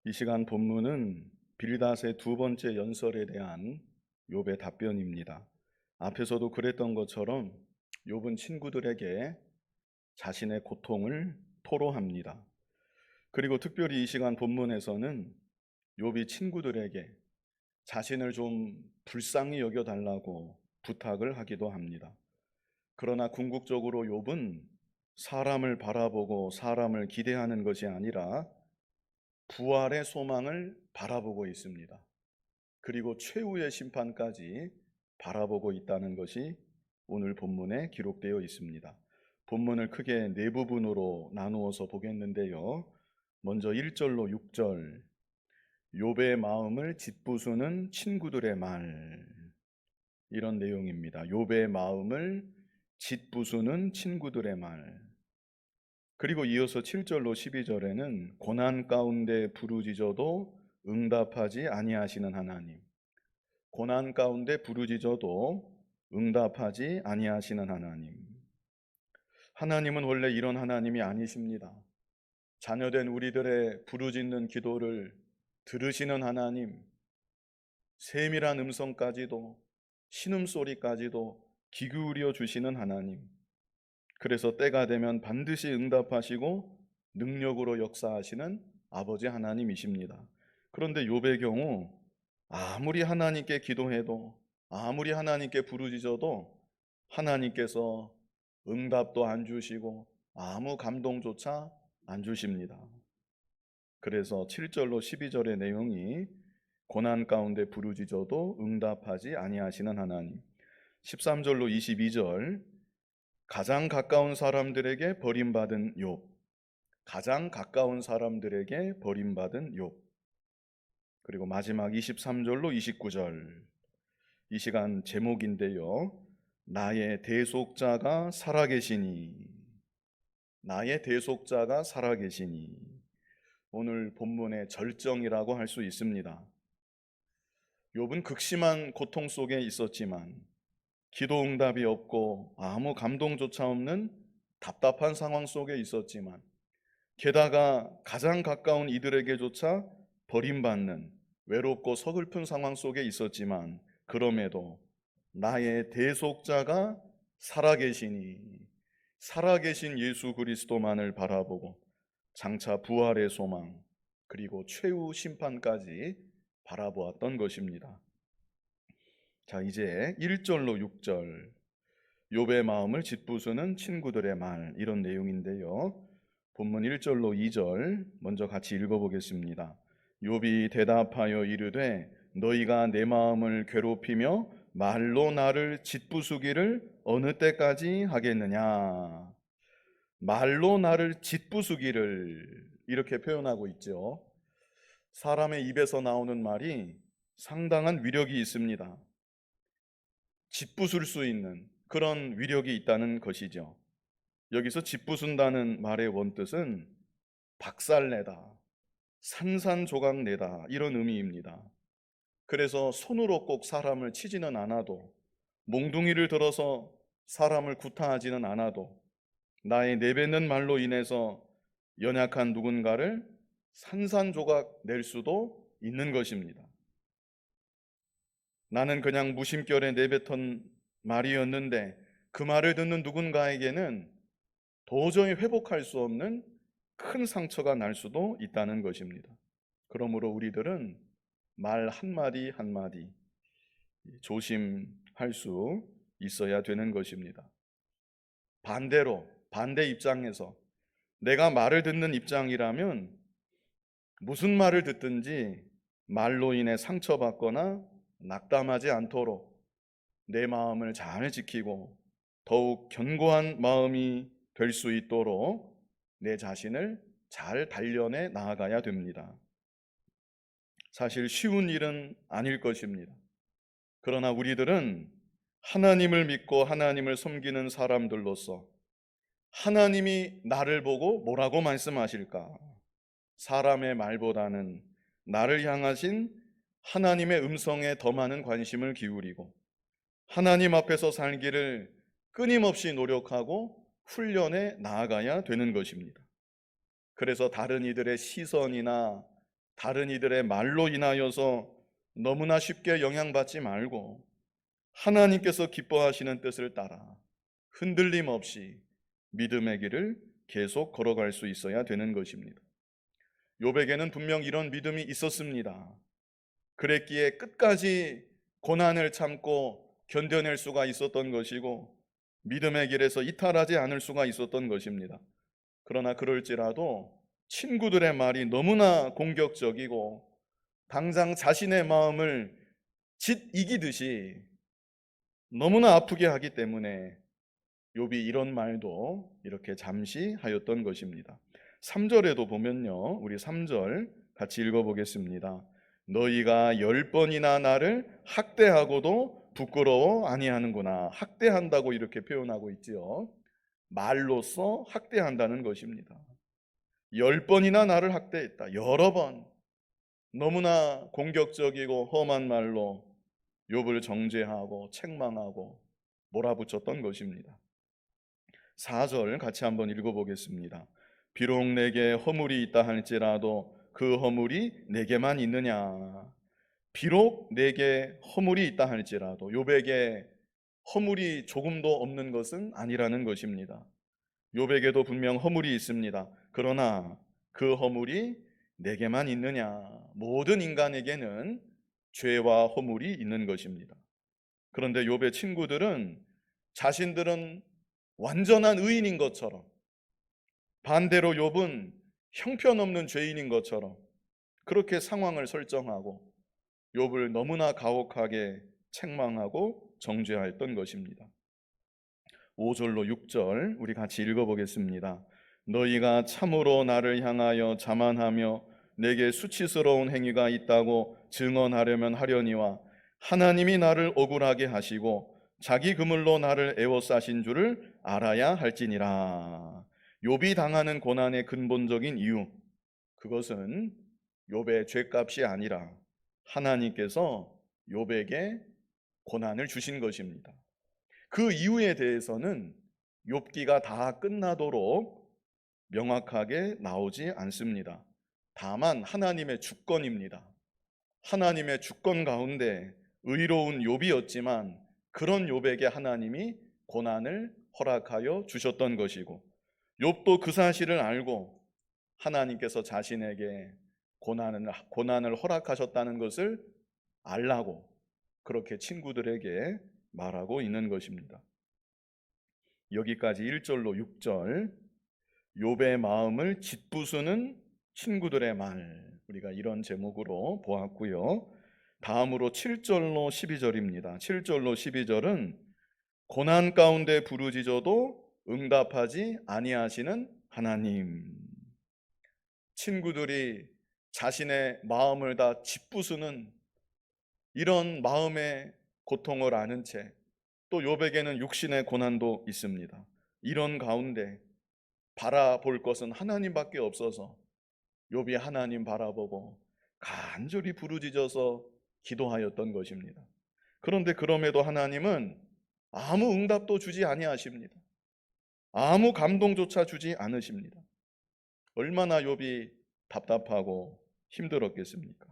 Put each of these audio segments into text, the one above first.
이 시간 본문은 빌닷의 두 번째 연설에 대한 욥의 답변입니다. 앞에서도 그랬던 것처럼 욥은 친구들에게 자신의 고통을 토로합니다. 그리고 특별히 이 시간 본문에서는 욥이 친구들에게 자신을 좀 불쌍히 여겨달라고 부탁을 하기도 합니다. 그러나 궁극적으로 욥은 사람을 바라보고 사람을 기대하는 것이 아니라 부활의 소망을 바라보고 있습니다. 그리고 최후의 심판까지 바라보고 있다는 것이 오늘 본문에 기록되어 있습니다. 본문을 크게 네 부분으로 나누어서 보겠는데요. 먼저 1절로 6절, 욥의 마음을 짓부수는 친구들의 말, 이런 내용입니다. 욥의 마음을 짓부수는 친구들의 말. 그리고 이어서 7절로 12절에는 고난 가운데 부르짖어도 응답하지 아니하시는 하나님. 고난 가운데 부르짖어도 응답하지 아니하시는 하나님. 하나님은 원래 이런 하나님이 아니십니다. 자녀된 우리들의 부르짖는 기도를 들으시는 하나님, 세밀한 음성까지도 신음소리까지도 귀 기울여 주시는 하나님. 그래서 때가 되면 반드시 응답하시고 능력으로 역사하시는 아버지 하나님이십니다. 그런데 욥의 경우 아무리 하나님께 기도해도 아무리 하나님께 부르짖어도 하나님께서 응답도 안 주시고 아무 감동조차 안 주십니다. 그래서 7절로 12절의 내용이 고난 가운데 부르짖어도 응답하지 아니하시는 하나님. 13절로 22절, 가장 가까운 사람들에게 버림받은 욥. 가장 가까운 사람들에게 버림받은 욥. 그리고 마지막 23절로 29절. 이 시간 제목인데요. 나의 대속자가 살아계시니. 나의 대속자가 살아계시니. 오늘 본문의 절정이라고 할 수 있습니다. 욥은 극심한 고통 속에 있었지만 기도 응답이 없고 아무 감동조차 없는 답답한 상황 속에 있었지만 게다가 가장 가까운 이들에게조차 버림받는 외롭고 서글픈 상황 속에 있었지만 그럼에도 나의 대속자가 살아계시니 살아계신 예수 그리스도만을 바라보고 장차 부활의 소망 그리고 최후 심판까지 바라보았던 것입니다. 자, 이제 1절로 6절, 욥의 마음을 짓부수는 친구들의 말, 이런 내용인데요. 본문 1절로 2절 먼저 같이 읽어보겠습니다. 욥이 대답하여 이르되 너희가 내 마음을 괴롭히며 말로 나를 짓부수기를 어느 때까지 하겠느냐. 말로 나를 짓부수기를 이렇게 표현하고 있죠. 사람의 입에서 나오는 말이 상당한 위력이 있습니다. 짓부술 수 있는 그런 위력이 있다는 것이죠. 여기서 짓부순다는 말의 원뜻은 박살내다, 산산조각내다 이런 의미입니다. 그래서 손으로 꼭 사람을 치지는 않아도 몽둥이를 들어서 사람을 구타하지는 않아도 나의 내뱉는 말로 인해서 연약한 누군가를 산산조각 낼 수도 있는 것입니다. 나는 그냥 무심결에 내뱉은 말이었는데 그 말을 듣는 누군가에게는 도저히 회복할 수 없는 큰 상처가 날 수도 있다는 것입니다. 그러므로 우리들은 말 한마디 한마디 조심할 수 있어야 되는 것입니다. 반대로 반대 입장에서 내가 말을 듣는 입장이라면 무슨 말을 듣든지 말로 인해 상처받거나 낙담하지 않도록 내 마음을 잘 지키고 더욱 견고한 마음이 될 수 있도록 내 자신을 잘 단련해 나아가야 됩니다. 사실 쉬운 일은 아닐 것입니다. 그러나 우리들은 하나님을 믿고 하나님을 섬기는 사람들로서 하나님이 나를 보고 뭐라고 말씀하실까? 사람의 말보다는 나를 향하신 하나님의 음성에 더 많은 관심을 기울이고 하나님 앞에서 살기를 끊임없이 노력하고 훈련해 나아가야 되는 것입니다. 그래서 다른 이들의 시선이나 다른 이들의 말로 인하여서 너무나 쉽게 영향받지 말고 하나님께서 기뻐하시는 뜻을 따라 흔들림 없이 믿음의 길을 계속 걸어갈 수 있어야 되는 것입니다. 욥에게는 분명 이런 믿음이 있었습니다. 그랬기에 끝까지 고난을 참고 견뎌낼 수가 있었던 것이고 믿음의 길에서 이탈하지 않을 수가 있었던 것입니다. 그러나 그럴지라도 친구들의 말이 너무나 공격적이고 당장 자신의 마음을 짓 이기듯이 너무나 아프게 하기 때문에 욥이 이런 말도 이렇게 잠시 하였던 것입니다. 3절에도 보면요, 우리 3절 같이 읽어보겠습니다. 너희가 10번이나 나를 학대하고도 부끄러워 아니하는구나. 학대한다고 이렇게 표현하고 있지요. 말로써 학대한다는 것입니다. 10번이나 나를 학대했다. 여러 번 너무나 공격적이고 험한 말로 욥을 정죄하고 책망하고 몰아붙였던 것입니다. 4절 같이 한번 읽어보겠습니다. 비록 내게 허물이 있다 할지라도 그 허물이 내게만 있느냐. 비록 내게 허물이 있다 할지라도 욥에게 허물이 조금도 없는 것은 아니라는 것입니다. 욥에게도 분명 허물이 있습니다. 그러나 그 허물이 내게만 있느냐. 모든 인간에게는 죄와 허물이 있는 것입니다. 그런데 욥의 친구들은 자신들은 완전한 의인인 것처럼, 반대로 욥은 형편없는 죄인인 것처럼 그렇게 상황을 설정하고 욥을 너무나 가혹하게 책망하고 정죄하였던 것입니다. 5절로 6절 우리 같이 읽어보겠습니다. 너희가 참으로 나를 향하여 자만하며 내게 수치스러운 행위가 있다고 증언하려면 하려니와 하나님이 나를 억울하게 하시고 자기 그물로 나를 애워싸신 줄을 알아야 할지니라. 욥이 당하는 고난의 근본적인 이유, 그것은 욥의 죄값이 아니라 하나님께서 욥에게 고난을 주신 것입니다. 그 이유에 대해서는 욥기가 다 끝나도록 명확하게 나오지 않습니다. 다만 하나님의 주권입니다. 하나님의 주권 가운데 의로운 욥이었지만 그런 욥에게 하나님이 고난을 허락하여 주셨던 것이고, 욥도 그 사실을 알고 하나님께서 자신에게 고난을 허락하셨다는 것을 알라고 그렇게 친구들에게 말하고 있는 것입니다. 여기까지 1절로 6절, 욥의 마음을 짓부수는 친구들의 말, 우리가 이런 제목으로 보았고요. 다음으로 7절로 12절입니다. 7절로 12절은 고난 가운데 부르짖어도 응답하지 아니하시는 하나님. 친구들이 자신의 마음을 다 짓부수는 이런 마음의 고통을 아는 채 또 욥에게는 육신의 고난도 있습니다. 이런 가운데 바라볼 것은 하나님밖에 없어서 욥이 하나님 바라보고 간절히 부르짖어서 기도하였던 것입니다. 그런데 그럼에도 하나님은 아무 응답도 주지 아니하십니다. 아무 감동조차 주지 않으십니다. 얼마나 욥이 답답하고 힘들었겠습니까?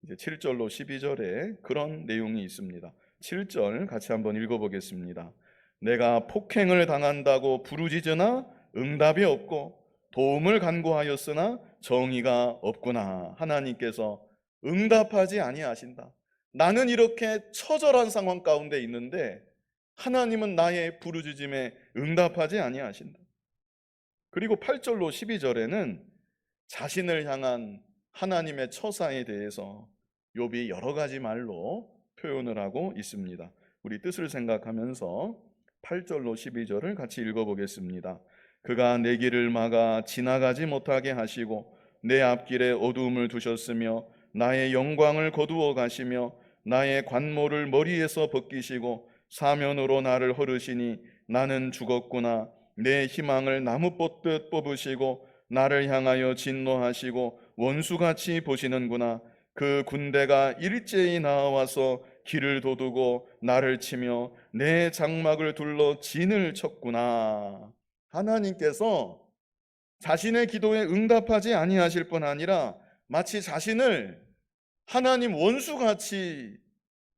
이제 7절로 12절에 그런 내용이 있습니다. 7절 같이 한번 읽어보겠습니다. 내가 폭행을 당한다고 부르짖으나 응답이 없고 도움을 간구하였으나 정의가 없구나. 하나님께서 응답하지 아니하신다. 나는 이렇게 처절한 상황 가운데 있는데 하나님은 나의 부르짖음에 응답하지 아니하신다. 그리고 8절로 12절에는 자신을 향한 하나님의 처사에 대해서 욥이 여러 가지 말로 표현을 하고 있습니다. 우리 뜻을 생각하면서 8절로 12절을 같이 읽어보겠습니다. 그가 내 길을 막아 지나가지 못하게 하시고 내 앞길에 어두움을 두셨으며 나의 영광을 거두어 가시며 나의 관모를 머리에서 벗기시고 사면으로 나를 허르시니 나는 죽었구나. 내 희망을 나무 뽑듯 뽑으시고 나를 향하여 진노하시고 원수같이 보시는구나. 그 군대가 일제히 나와서 길을 도두고 나를 치며 내 장막을 둘러 진을 쳤구나. 하나님께서 자신의 기도에 응답하지 아니하실 뿐 아니라 마치 자신을 하나님 원수같이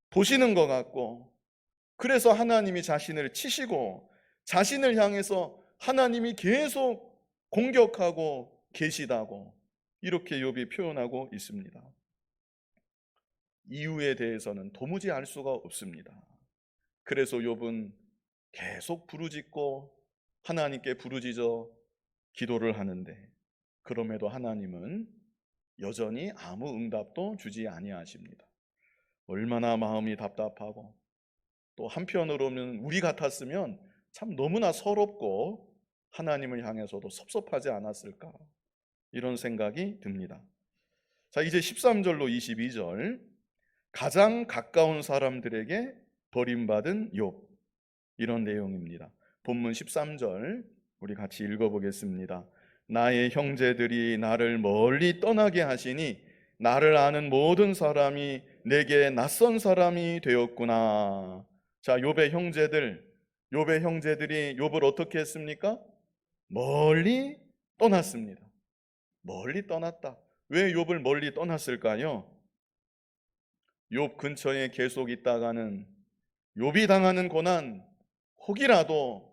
보시는 것 같고, 그래서 하나님이 자신을 치시고 자신을 향해서 하나님이 계속 공격하고 계시다고 이렇게 욥이 표현하고 있습니다. 이유에 대해서는 도무지 알 수가 없습니다. 그래서 욥은 계속 부르짖고 하나님께 부르짖어 기도를 하는데, 그럼에도 하나님은 여전히 아무 응답도 주지 아니하십니다. 얼마나 마음이 답답하고, 또 한편으로는 우리 같았으면 참 너무나 서럽고 하나님을 향해서도 섭섭하지 않았을까, 이런 생각이 듭니다. 자, 이제 13절로 22절, 가장 가까운 사람들에게 버림받은 욥, 이런 내용입니다. 본문 13절 우리 같이 읽어보겠습니다. 나의 형제들이 나를 멀리 떠나게 하시니 나를 아는 모든 사람이 내게 낯선 사람이 되었구나. 자, 욥의 형제들이 욥을 어떻게 했습니까? 멀리 떠났습니다. 멀리 떠났다. 왜 욥을 멀리 떠났을까요? 욥 근처에 계속 있다가는 욥이 당하는 고난 혹이라도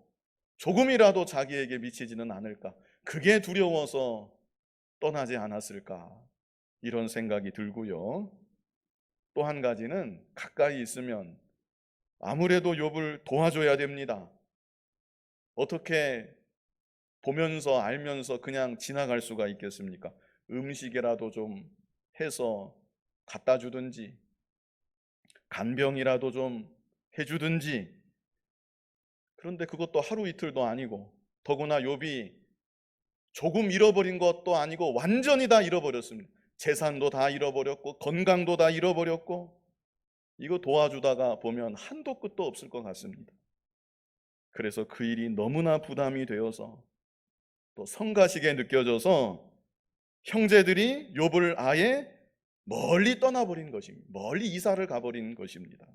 조금이라도 자기에게 미치지는 않을까, 그게 두려워서 떠나지 않았을까, 이런 생각이 들고요. 또 한 가지는 가까이 있으면 아무래도 욥을 도와줘야 됩니다. 어떻게 보면서 알면서 그냥 지나갈 수가 있겠습니까? 음식이라도 좀 해서 갖다 주든지 간병이라도 좀 해주든지. 그런데 그것도 하루 이틀도 아니고, 더구나 욥이 조금 잃어버린 것도 아니고 완전히 다 잃어버렸습니다. 재산도 다 잃어버렸고 건강도 다 잃어버렸고, 이거 도와주다가 보면 한도 끝도 없을 것 같습니다. 그래서 그 일이 너무나 부담이 되어서 또 성가시게 느껴져서 형제들이 욥을 아예 멀리 떠나버린 것입니다. 멀리 이사를 가버린 것입니다.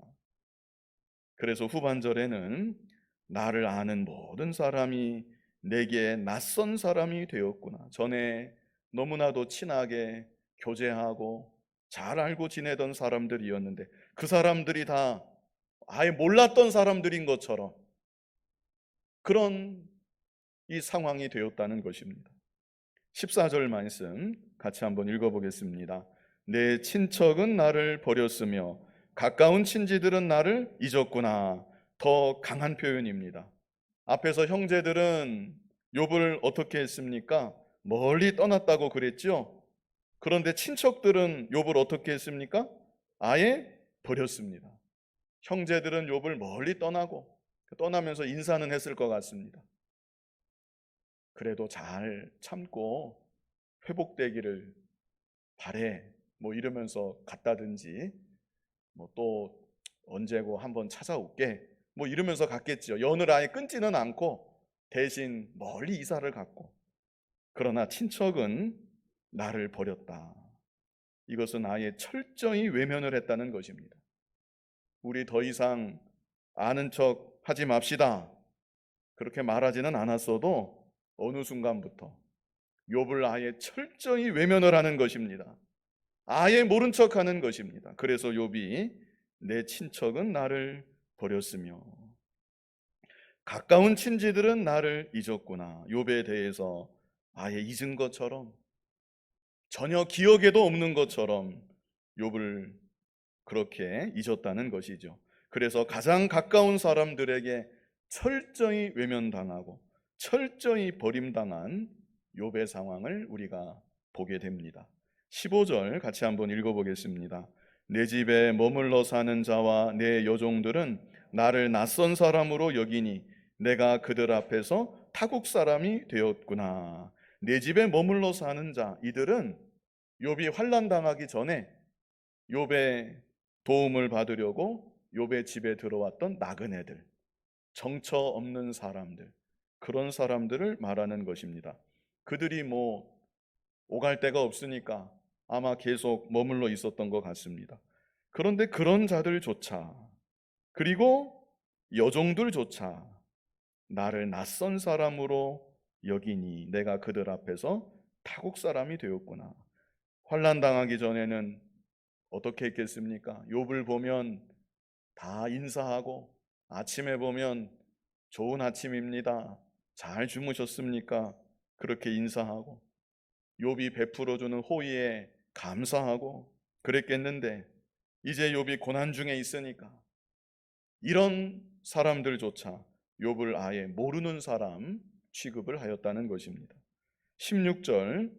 그래서 후반절에는 나를 아는 모든 사람이 내게 낯선 사람이 되었구나. 전에 너무나도 친하게 교제하고 잘 알고 지내던 사람들이었는데 그 사람들이 다 아예 몰랐던 사람들인 것처럼 그런 이 상황이 되었다는 것입니다. 14절 말씀 같이 한번 읽어보겠습니다. 내 친척은 나를 버렸으며 가까운 친지들은 나를 잊었구나. 더 강한 표현입니다. 앞에서 형제들은 욥을 어떻게 했습니까? 멀리 떠났다고 그랬죠. 그런데 친척들은 욥을 어떻게 했습니까? 아예 버렸습니다. 형제들은 욥을 멀리 떠나면서 인사는 했을 것 같습니다. 그래도 잘 참고 회복되기를 바래, 뭐 이러면서 갔다든지, 뭐 또 언제고 한번 찾아올게, 뭐 이러면서 갔겠죠. 연을 아예 끊지는 않고 대신 멀리 이사를 갔고. 그러나 친척은 나를 버렸다. 이것은 아예 철저히 외면을 했다는 것입니다. 우리 더 이상 아는 척 하지 맙시다, 그렇게 말하지는 않았어도 어느 순간부터 욥을 아예 철저히 외면을 하는 것입니다. 아예 모른 척하는 것입니다. 그래서 욥이 내 친척은 나를 버렸으며 가까운 친지들은 나를 잊었구나. 욥에 대해서 아예 잊은 것처럼, 전혀 기억에도 없는 것처럼 욥을 그렇게 잊었다는 것이죠. 그래서 가장 가까운 사람들에게 철저히 외면당하고 철저히 버림당한 욥의 상황을 우리가 보게 됩니다. 15절 같이 한번 읽어보겠습니다. 내 집에 머물러 사는 자와 내 여종들은 나를 낯선 사람으로 여기니 내가 그들 앞에서 타국 사람이 되었구나. 내 집에 머물러 사는 자, 이들은 욥이 환난 당하기 전에 욥의 도움을 받으려고 욥의 집에 들어왔던 나그네들, 정처 없는 사람들, 그런 사람들을 말하는 것입니다. 그들이 뭐 오갈 데가 없으니까 아마 계속 머물러 있었던 것 같습니다. 그런데 그런 자들조차, 그리고 여종들조차 나를 낯선 사람으로 여기니 내가 그들 앞에서 타국 사람이 되었구나. 환난 당하기 전에는 어떻게 했겠습니까? 욥을 보면 다 인사하고, 아침에 보면 좋은 아침입니다, 잘 주무셨습니까? 그렇게 인사하고, 욥이 베풀어주는 호의에 감사하고 그랬겠는데, 이제 욥이 고난 중에 있으니까 이런 사람들조차 욥을 아예 모르는 사람 취급을 하였다는 것입니다. 16절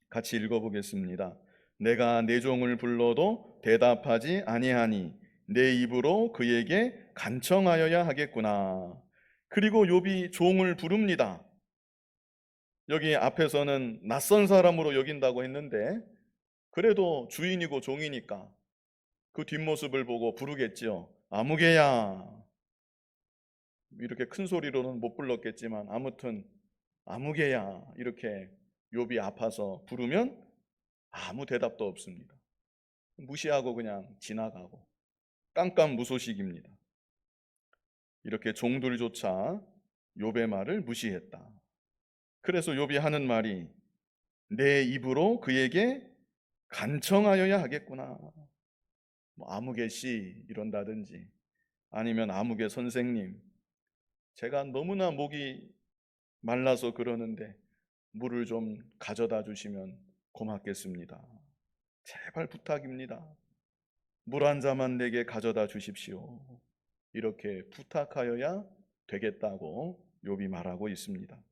같이 읽어보겠습니다. 내가 내 종을 불러도 대답하지 아니하니 내 입으로 그에게 간청하여야 하겠구나. 그리고 욥이 종을 부릅니다. 여기 앞에서는 낯선 사람으로 여긴다고 했는데, 그래도 주인이고 종이니까 그 뒷모습을 보고 부르겠지요. 아무개야. 이렇게 큰 소리로는 못 불렀겠지만 아무튼 아무개야, 이렇게 욥이 아파서 부르면 아무 대답도 없습니다. 무시하고 그냥 지나가고 깜깜무소식입니다. 이렇게 종들조차 욥의 말을 무시했다. 그래서 욥이 하는 말이 내 입으로 그에게 간청하여야 하겠구나. 뭐 아무개 씨 이런다든지, 아니면 아무개 선생님, 제가 너무나 목이 말라서 그러는데 물을 좀 가져다 주시면 고맙겠습니다. 제발 부탁입니다. 물 한 잔만 내게 가져다 주십시오. 이렇게 부탁하여야 되겠다고 욥이 말하고 있습니다.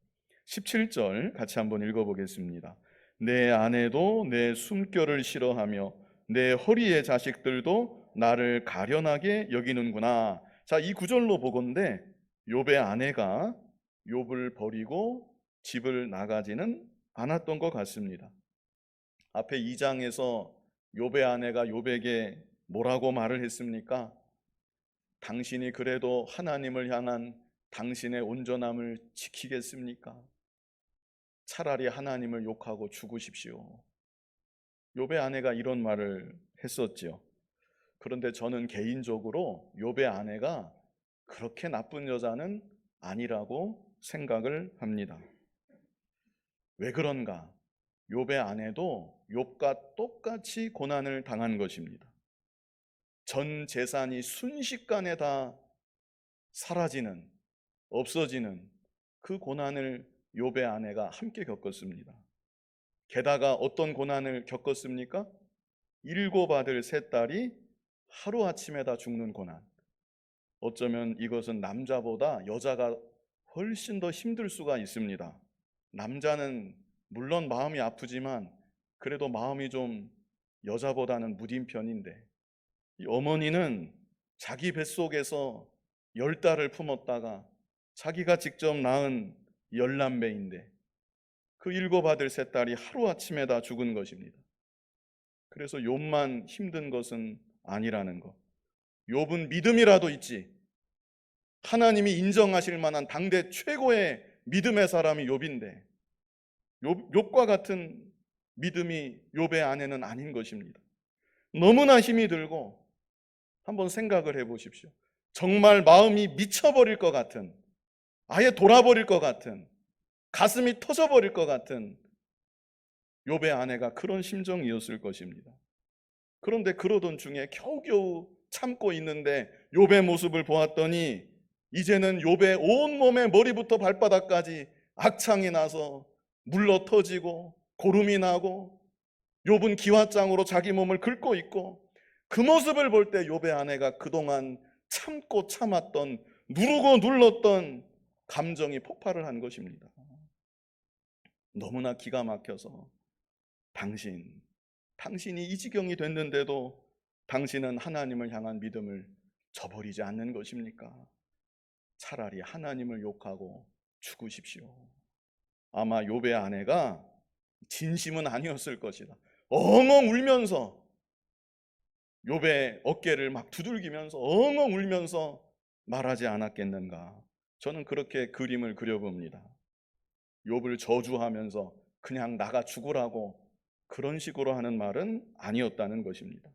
17절 같이 한번 읽어보겠습니다. 내 아내도 내 숨결을 싫어하며 내 허리의 자식들도 나를 가련하게 여기는구나. 자, 이 구절로 보건대 욥의 아내가 욥을 버리고 집을 나가지는 않았던 것 같습니다. 앞에 2장에서 욥의 아내가 욥에게 뭐라고 말을 했습니까? 당신이 그래도 하나님을 향한 당신의 온전함을 지키겠습니까? 차라리 하나님을 욕하고 죽으십시오. 욥의 아내가 이런 말을 했었지요. 그런데 저는 개인적으로 욥의 아내가 그렇게 나쁜 여자는 아니라고 생각을 합니다. 왜 그런가? 욥의 아내도 욥과 똑같이 고난을 당한 것입니다. 전 재산이 순식간에 다 사라지는, 없어지는 그 고난을 욥의 아내가 함께 겪었습니다. 게다가 어떤 고난을 겪었습니까? 7 아들 3딸이 하루아침에 다 죽는 고난. 어쩌면 이것은 남자보다 여자가 훨씬 더 힘들 수가 있습니다. 남자는 물론 마음이 아프지만 그래도 마음이 좀 여자보다는 무딘 편인데, 이 어머니는 자기 뱃속에서 10달을 품었다가 자기가 직접 낳은 10남매인데 그 7 아들 3딸이 하루아침에 다 죽은 것입니다. 그래서 욥만 힘든 것은 아니라는 것. 욥은 믿음이라도 있지. 하나님이 인정하실 만한 당대 최고의 믿음의 사람이 욥인데 욥과 같은 믿음이 욥의 아내는 아닌 것입니다. 너무나 힘이 들고, 한번 생각을 해보십시오. 정말 마음이 미쳐버릴 것 같은, 아예 돌아버릴 것 같은, 가슴이 터져버릴 것 같은 욥의 아내가 그런 심정이었을 것입니다. 그런데 그러던 중에 겨우겨우 참고 있는데 욥의 모습을 보았더니 이제는 욥의 온몸에 머리부터 발바닥까지 악창이 나서 물러 터지고 고름이 나고 욥은 기와장으로 자기 몸을 긁고 있고, 그 모습을 볼 때 욥의 아내가 그동안 참고 참았던, 누르고 눌렀던 감정이 폭발을 한 것입니다. 너무나 기가 막혀서 당신이 이 지경이 됐는데도 당신은 하나님을 향한 믿음을 저버리지 않는 것입니까? 차라리 하나님을 욕하고 죽으십시오. 아마 욥의 아내가 진심은 아니었을 것이다. 엉엉 울면서 욥의 어깨를 막 두들기면서 엉엉 울면서 말하지 않았겠는가. 저는 그렇게 그림을 그려봅니다. 욥을 저주하면서 그냥 나가 죽으라고 그런 식으로 하는 말은 아니었다는 것입니다.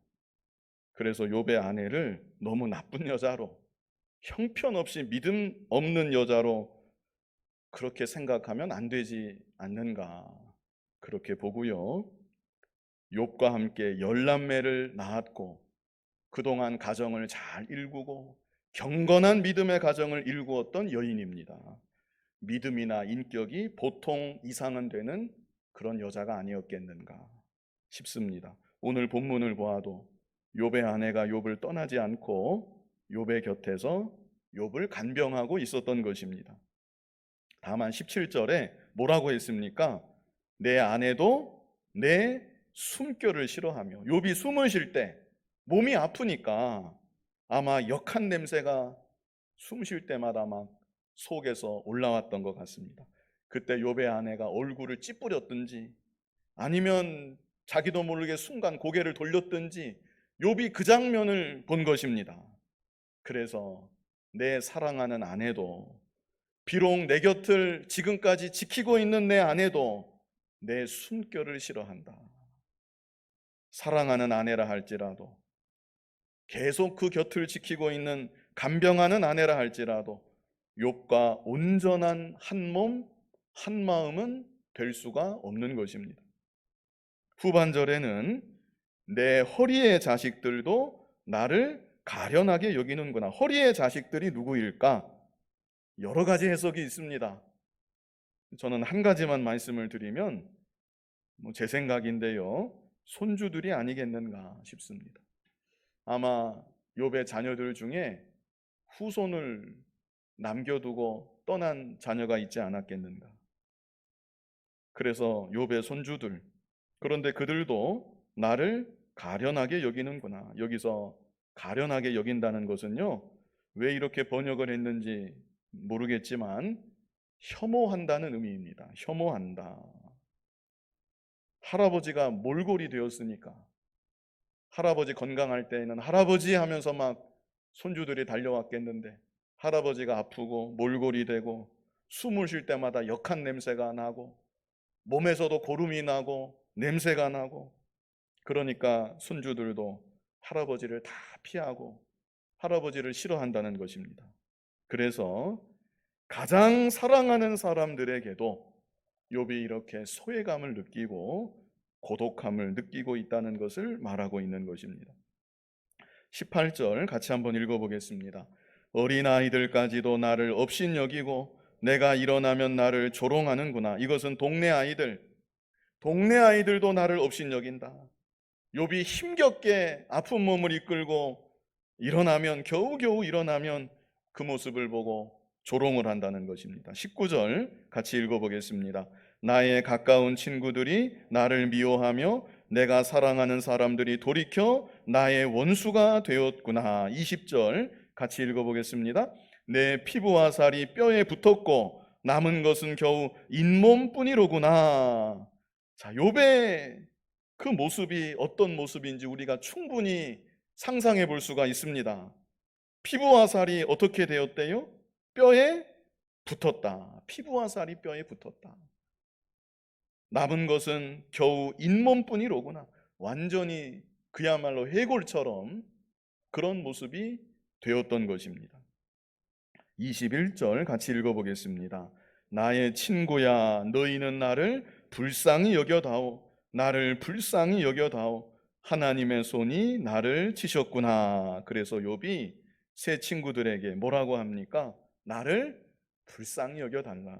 그래서 욥의 아내를 너무 나쁜 여자로, 형편없이 믿음 없는 여자로 그렇게 생각하면 안 되지 않는가, 그렇게 보고요. 욥과 함께 열남매를 낳았고 그동안 가정을 잘 일구고 경건한 믿음의 가정을 일구었던 여인입니다. 믿음이나 인격이 보통 이상은 되는 그런 여자가 아니었겠는가 싶습니다. 오늘 본문을 보아도 욥의 아내가 욥을 떠나지 않고 욥의 곁에서 욥을 간병하고 있었던 것입니다. 다만 17절에 뭐라고 했습니까? 내 아내도 내 숨결을 싫어하며, 욥이 숨을 쉴 때 몸이 아프니까 아마 역한 냄새가 숨 쉴 때마다 막 속에서 올라왔던 것 같습니다. 그때 욥의 아내가 얼굴을 찌푸렸든지 아니면 자기도 모르게 순간 고개를 돌렸든지 욥이 그 장면을 본 것입니다. 그래서 내 사랑하는 아내도, 비록 내 곁을 지금까지 지키고 있는 내 아내도 내 숨결을 싫어한다. 사랑하는 아내라 할지라도, 계속 그 곁을 지키고 있는 간병하는 아내라 할지라도 욥과 온전한 한 몸, 한 마음은 될 수가 없는 것입니다. 후반절에는 내 허리의 자식들도 나를 가련하게 여기는구나. 허리의 자식들이 누구일까? 여러 가지 해석이 있습니다. 저는 한 가지만 말씀을 드리면 제 생각인데요, 손주들이 아니겠는가 싶습니다. 아마 욥의 자녀들 중에 후손을 남겨두고 떠난 자녀가 있지 않았겠는가. 그래서 욥의 손주들, 그런데 그들도 나를 가련하게 여기는구나. 여기서 가련하게 여긴다는 것은요, 왜 이렇게 번역을 했는지 모르겠지만 혐오한다는 의미입니다. 혐오한다. 할아버지가 몰골이 되었으니까 할아버지 건강할 때에는 할아버지 하면서 막 손주들이 달려왔겠는데 할아버지가 아프고 몰골이 되고 숨을 쉴 때마다 역한 냄새가 나고 몸에서도 고름이 나고 냄새가 나고, 그러니까 손주들도 할아버지를 다 피하고 할아버지를 싫어한다는 것입니다. 그래서 가장 사랑하는 사람들에게도 욥이 이렇게 소외감을 느끼고 고독함을 느끼고 있다는 것을 말하고 있는 것입니다. 18절 같이 한번 읽어보겠습니다. 어린아이들까지도 나를 업신여기고 내가 일어나면 나를 조롱하는구나. 이것은 동네 아이들도 나를 업신여긴다. 욥이 힘겹게 아픈 몸을 이끌고 일어나면, 겨우겨우 일어나면 그 모습을 보고 조롱을 한다는 것입니다. 19절 같이 읽어보겠습니다. 나의 가까운 친구들이 나를 미워하며 내가 사랑하는 사람들이 돌이켜 나의 원수가 되었구나. 20절 같이 읽어보겠습니다. 내 피부와 살이 뼈에 붙었고 남은 것은 겨우 잇몸뿐이로구나. 자, 욥의 그 모습이 어떤 모습인지 우리가 충분히 상상해 볼 수가 있습니다. 피부와 살이 어떻게 되었대요? 뼈에 붙었다. 피부와 살이 뼈에 붙었다. 남은 것은 겨우 잇몸뿐이로구나. 완전히 그야말로 해골처럼 그런 모습이 되었던 것입니다. 21절 같이 읽어보겠습니다. 나의 친구야, 너희는 나를 불쌍히 여겨다오. 나를 불쌍히 여겨다오. 하나님의 손이 나를 치셨구나. 그래서 욥이 새 친구들에게 뭐라고 합니까? 나를 불쌍히 여겨달라.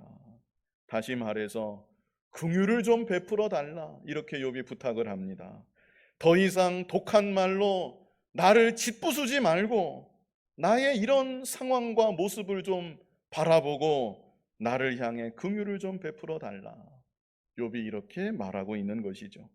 다시 말해서 긍휼을 좀 베풀어 달라. 이렇게 욥이 부탁을 합니다. 더 이상 독한 말로 나를 짓부수지 말고 나의 이런 상황과 모습을 좀 바라보고 나를 향해 긍휼을 좀 베풀어 달라. 욥이 이렇게 말하고 있는 것이죠.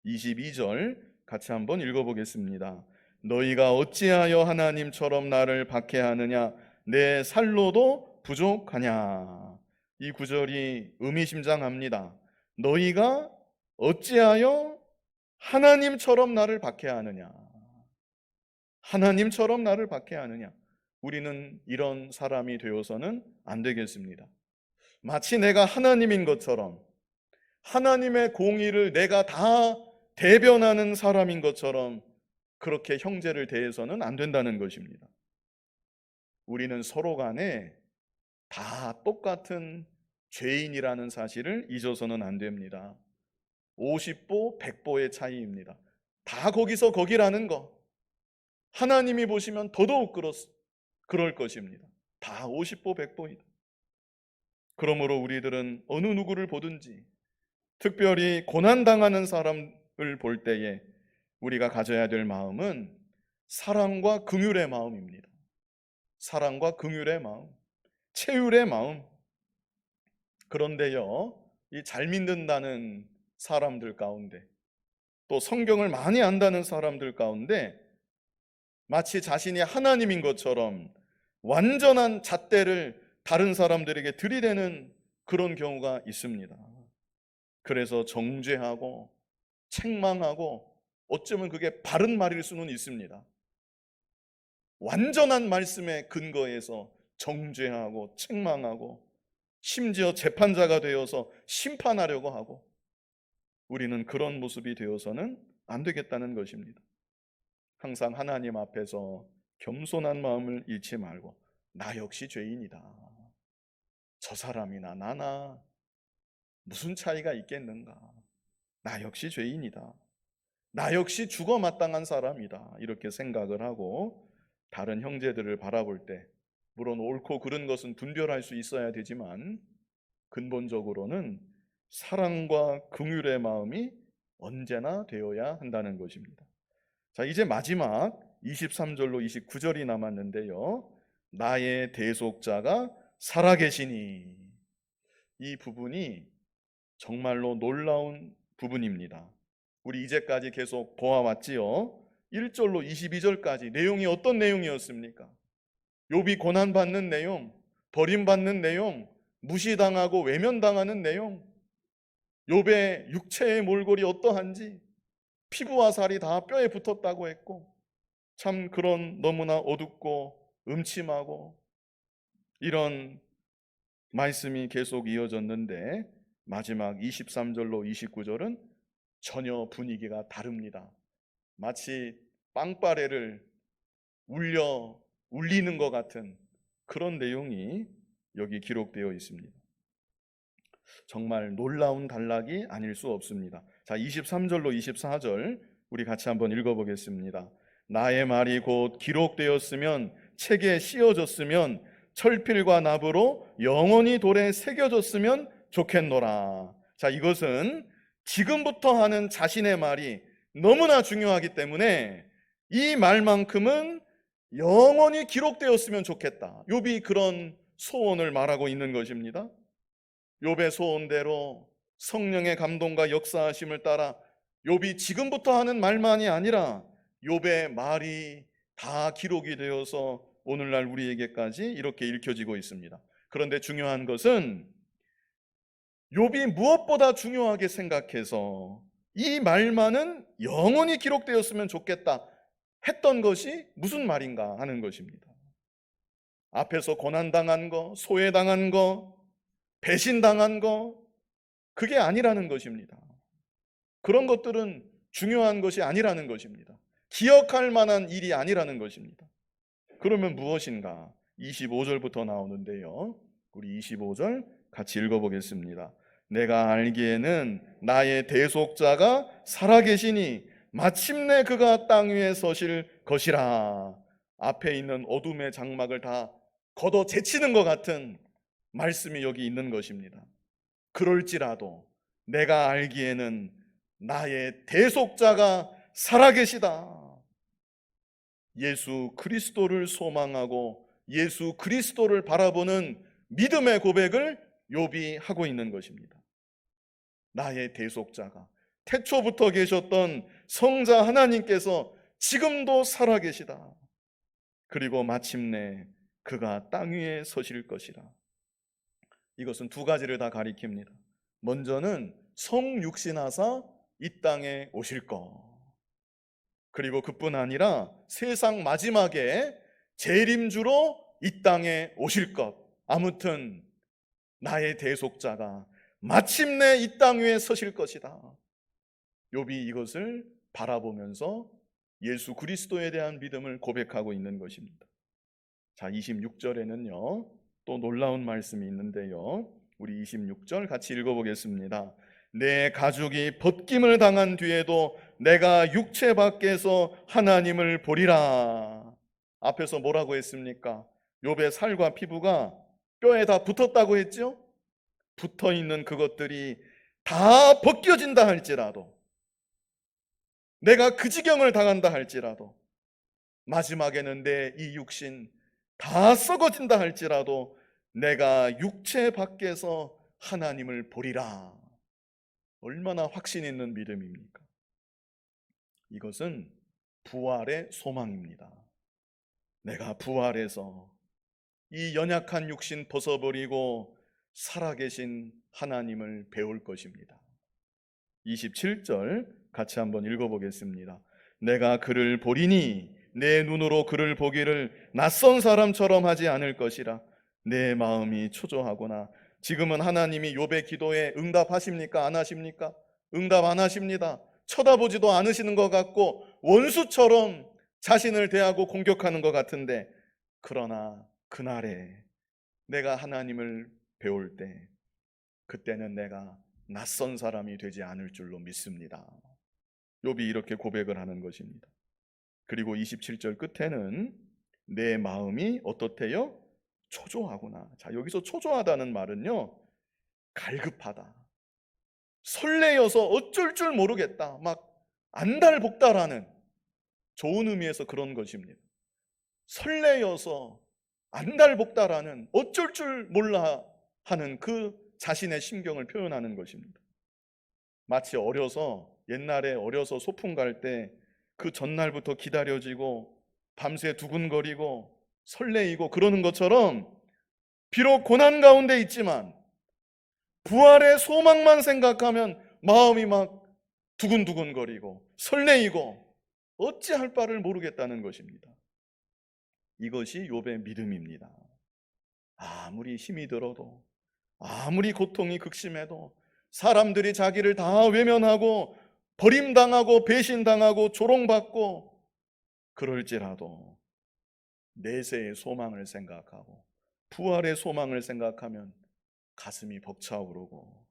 22절 같이 한번 읽어보겠습니다. 너희가 어찌하여 하나님처럼 나를 박해하느냐? 내 살로도 부족하냐? 이 구절이 의미심장합니다. 너희가 어찌하여 하나님처럼 나를 박해하느냐? 하나님처럼 나를 박해하느냐? 우리는 이런 사람이 되어서는 안 되겠습니다. 마치 내가 하나님인 것처럼, 하나님의 공의를 내가 다 대변하는 사람인 것처럼 그렇게 형제를 대해서는 안 된다는 것입니다. 우리는 서로 간에 다 똑같은 죄인이라는 사실을 잊어서는 안 됩니다. 50보, 100보의 차이입니다. 다 거기서 거기라는 거. 하나님이 보시면 더더욱 그럴 것입니다. 다 50보, 100보이다. 그러므로 우리들은 어느 누구를 보든지, 특별히 고난당하는 사람을 볼 때에 우리가 가져야 될 마음은 사랑과 긍휼의 마음입니다. 사랑과 긍휼의 마음, 채율의 마음. 그런데요, 이 잘 믿는다는 사람들 가운데, 또 성경을 많이 안다는 사람들 가운데 마치 자신이 하나님인 것처럼 완전한 잣대를 다른 사람들에게 들이대는 그런 경우가 있습니다. 그래서 정죄하고 책망하고, 어쩌면 그게 바른 말일 수는 있습니다. 완전한 말씀에 근거해서 정죄하고 책망하고, 심지어 재판자가 되어서 심판하려고 하고, 우리는 그런 모습이 되어서는 안 되겠다는 것입니다. 항상 하나님 앞에서 겸손한 마음을 잃지 말고, 나 역시 죄인이다. 저 사람이나 나나 무슨 차이가 있겠는가. 나 역시 죄인이다. 나 역시 죽어 마땅한 사람이다. 이렇게 생각을 하고 다른 형제들을 바라볼 때, 물론 옳고 그른 것은 분별할 수 있어야 되지만 근본적으로는 사랑과 긍휼의 마음이 언제나 되어야 한다는 것입니다. 자, 이제 마지막 23절로 29절이 남았는데요. 나의 대속자가 살아계시니, 이 부분이 정말로 놀라운 부분입니다. 우리 이제까지 계속 보아왔지요. 1절로 22절까지 내용이 어떤 내용이었습니까? 욥이 고난받는 내용, 버림받는 내용, 무시당하고 외면당하는 내용, 욥의 육체의 몰골이 어떠한지, 피부와 살이 다 뼈에 붙었다고 했고, 참 그런 너무나 어둡고 음침하고 이런 말씀이 계속 이어졌는데, 마지막 23절로 29절은 전혀 분위기가 다릅니다. 마치 빵빠레를 울리는 것 같은 그런 내용이 여기 기록되어 있습니다. 정말 놀라운 단락이 아닐 수 없습니다. 자, 23절로 24절 우리 같이 한번 읽어보겠습니다. 나의 말이 곧 기록되었으면, 책에 씌어졌으면, 철필과 납으로 영원히 돌에 새겨졌으면 좋겠노라. 자, 이것은 지금부터 하는 자신의 말이 너무나 중요하기 때문에 이 말만큼은 영원히 기록되었으면 좋겠다. 욥이 그런 소원을 말하고 있는 것입니다. 욥의 소원대로 성령의 감동과 역사하심을 따라 욥이 지금부터 하는 말만이 아니라 욥의 말이 다 기록이 되어서 오늘날 우리에게까지 이렇게 읽혀지고 있습니다. 그런데 중요한 것은 욥이 무엇보다 중요하게 생각해서 이 말만은 영원히 기록되었으면 좋겠다 했던 것이 무슨 말인가 하는 것입니다. 앞에서 고난당한 거, 소외당한 거, 배신당한 거, 그게 아니라는 것입니다. 그런 것들은 중요한 것이 아니라는 것입니다. 기억할 만한 일이 아니라는 것입니다. 그러면 무엇인가? 25절부터 나오는데요. 우리 25절 같이 읽어보겠습니다. 내가 알기에는 나의 대속자가 살아계시니 마침내 그가 땅 위에 서실 것이라. 앞에 있는 어둠의 장막을 다 걷어 제치는 것 같은 말씀이 여기 있는 것입니다. 그럴지라도 내가 알기에는 나의 대속자가 살아계시다. 예수 그리스도를 소망하고 예수 그리스도를 바라보는 믿음의 고백을 욥이 하고 있는 것입니다. 나의 대속자가, 태초부터 계셨던 성자 하나님께서 지금도 살아계시다. 그리고 마침내 그가 땅 위에 서실 것이라. 이것은 두 가지를 다 가리킵니다. 먼저는 성육신하사 이 땅에 오실 것, 그리고 그뿐 아니라 세상 마지막에 재림주로 이 땅에 오실 것. 아무튼 나의 대속자가 마침내 이 땅 위에 서실 것이다. 욥이 이것을 바라보면서 예수 그리스도에 대한 믿음을 고백하고 있는 것입니다. 자, 26절에는요 또 놀라운 말씀이 있는데요, 우리 26절 같이 읽어보겠습니다. 내 가족이 벗김을 당한 뒤에도 내가 육체 밖에서 하나님을 보리라. 앞에서 뭐라고 했습니까? 욥의 살과 피부가 뼈에 다 붙었다고 했죠? 붙어 있는 그것들이 다 벗겨진다 할지라도, 내가 그 지경을 당한다 할지라도, 마지막에는 내 이 육신 다 썩어진다 할지라도 내가 육체 밖에서 하나님을 보리라. 얼마나 확신 있는 믿음입니까? 이것은 부활의 소망입니다. 내가 부활해서 이 연약한 육신 벗어버리고 살아계신 하나님을 배울 것입니다. 27절 같이 한번 읽어보겠습니다. 내가 그를 보리니 내 눈으로 그를 보기를 낯선 사람처럼 하지 않을 것이라. 내 마음이 초조하구나. 지금은 하나님이 욥의 기도에 응답하십니까? 안 하십니까? 응답 안 하십니다. 쳐다보지도 않으시는 것 같고 원수처럼 자신을 대하고 공격하는 것 같은데, 그러나 그날에 내가 하나님을 배울 때, 그때는 내가 낯선 사람이 되지 않을 줄로 믿습니다. 욥이 이렇게 고백을 하는 것입니다. 그리고 27절 끝에는 내 마음이 어떻대요? 초조하구나. 자, 여기서 초조하다는 말은요, 갈급하다, 설레여서 어쩔 줄 모르겠다, 막 안달복달하는, 좋은 의미에서 그런 것입니다. 설레여서 안달복달하는, 어쩔 줄 몰라 하는 그 자신의 심경을 표현하는 것입니다. 마치 옛날에 어려서 소풍 갈 때 그 전날부터 기다려지고 밤새 두근거리고 설레이고 그러는 것처럼, 비록 고난 가운데 있지만 부활의 소망만 생각하면 마음이 막 두근두근거리고 설레이고 어찌할 바를 모르겠다는 것입니다. 이것이 욥의 믿음입니다. 아무리 힘이 들어도, 아무리 고통이 극심해도, 사람들이 자기를 다 외면하고 버림당하고 배신당하고 조롱받고 그럴지라도 내세의 소망을 생각하고 부활의 소망을 생각하면 가슴이 벅차오르고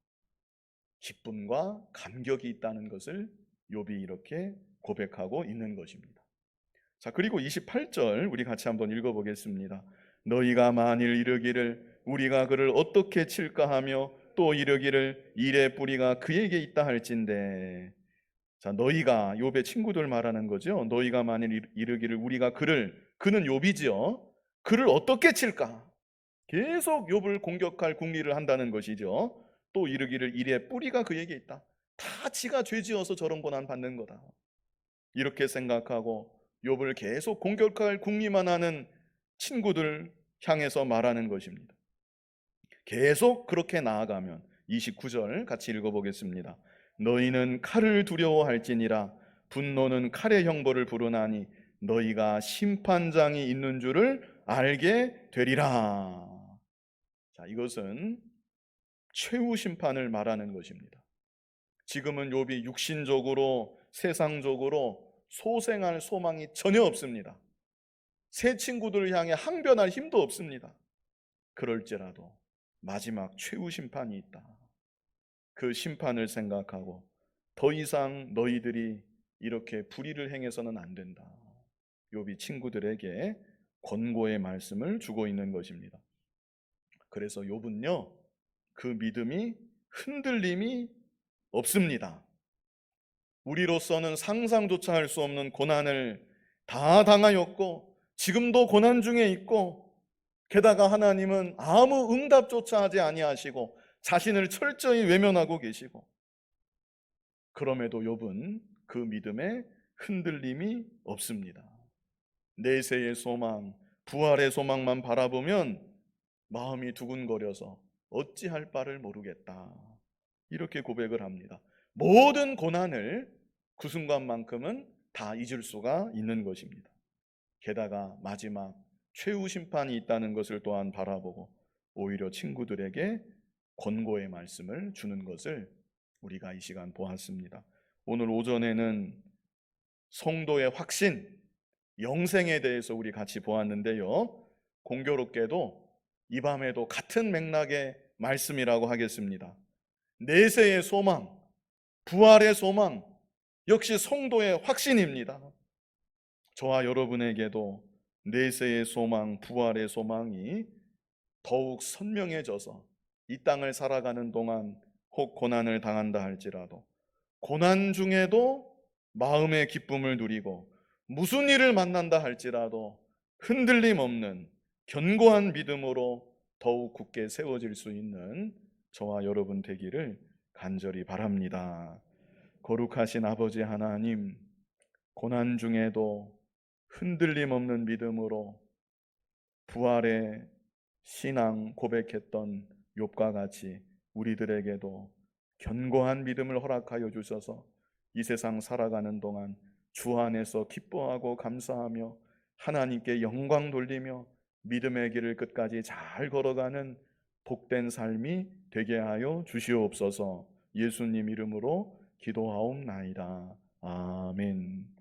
기쁨과 감격이 있다는 것을 욥이 이렇게 고백하고 있는 것입니다. 자, 그리고 28절 우리 같이 한번 읽어보겠습니다. 너희가 만일 이르기를 우리가 그를 어떻게 칠까 하며 또 이르기를 일의 뿌리가 그에게 있다 할진대. 자, 너희가 욥의 친구들 말하는 거죠. 너희가 만일 이르기를 우리가 그는 욥이지요. 그를 어떻게 칠까? 계속 욥을 공격할 궁리를 한다는 것이죠. 또 이르기를 일의 뿌리가 그에게 있다. 다 지가 죄지어서 저런 고난 받는 거다. 이렇게 생각하고 욥을 계속 공격할 궁리만 하는 친구들 향해서 말하는 것입니다. 계속 그렇게 나아가면 29절 같이 읽어보겠습니다. 너희는 칼을 두려워할지니라. 분노는 칼의 형벌을 부르나니 너희가 심판장이 있는 줄을 알게 되리라. 자, 이것은 최후 심판을 말하는 것입니다. 지금은 욥이 육신적으로 세상적으로 소생할 소망이 전혀 없습니다. 새 친구들을 향해 항변할 힘도 없습니다. 그럴지라도 마지막 최후 심판이 있다. 그 심판을 생각하고 더 이상 너희들이 이렇게 불의를 행해서는 안 된다. 욥이 친구들에게 권고의 말씀을 주고 있는 것입니다. 그래서 욥은요, 그 믿음이 흔들림이 없습니다. 우리로서는 상상조차 할 수 없는 고난을 다 당하였고 지금도 고난 중에 있고, 게다가 하나님은 아무 응답조차 하지 아니하시고 자신을 철저히 외면하고 계시고, 그럼에도 욥은 그 믿음에 흔들림이 없습니다. 내세의 소망, 부활의 소망만 바라보면 마음이 두근거려서 어찌할 바를 모르겠다, 이렇게 고백을 합니다. 모든 고난을 그 순간만큼은 다 잊을 수가 있는 것입니다. 게다가 마지막 최후 심판이 있다는 것을 또한 바라보고 오히려 친구들에게 권고의 말씀을 주는 것을 우리가 이 시간 보았습니다. 오늘 오전에는 성도의 확신, 영생에 대해서 우리 같이 보았는데요, 공교롭게도 이 밤에도 같은 맥락의 말씀이라고 하겠습니다. 내세의 소망, 부활의 소망, 역시 성도의 확신입니다. 저와 여러분에게도 내세의 소망, 부활의 소망이 더욱 선명해져서 이 땅을 살아가는 동안 혹 고난을 당한다 할지라도 고난 중에도 마음의 기쁨을 누리고 무슨 일을 만난다 할지라도 흔들림 없는 견고한 믿음으로 더욱 굳게 세워질 수 있는 저와 여러분 되기를 간절히 바랍니다. 거룩하신 아버지 하나님, 고난 중에도 흔들림 없는 믿음으로 부활의 신앙 고백했던 욥과 같이 우리들에게도 견고한 믿음을 허락하여 주셔서 이 세상 살아가는 동안 주 안에서 기뻐하고 감사하며 하나님께 영광 돌리며 믿음의 길을 끝까지 잘 걸어가는 복된 삶이 되게 하여 주시옵소서. 예수님 이름으로 기도하옵나이다. 아멘.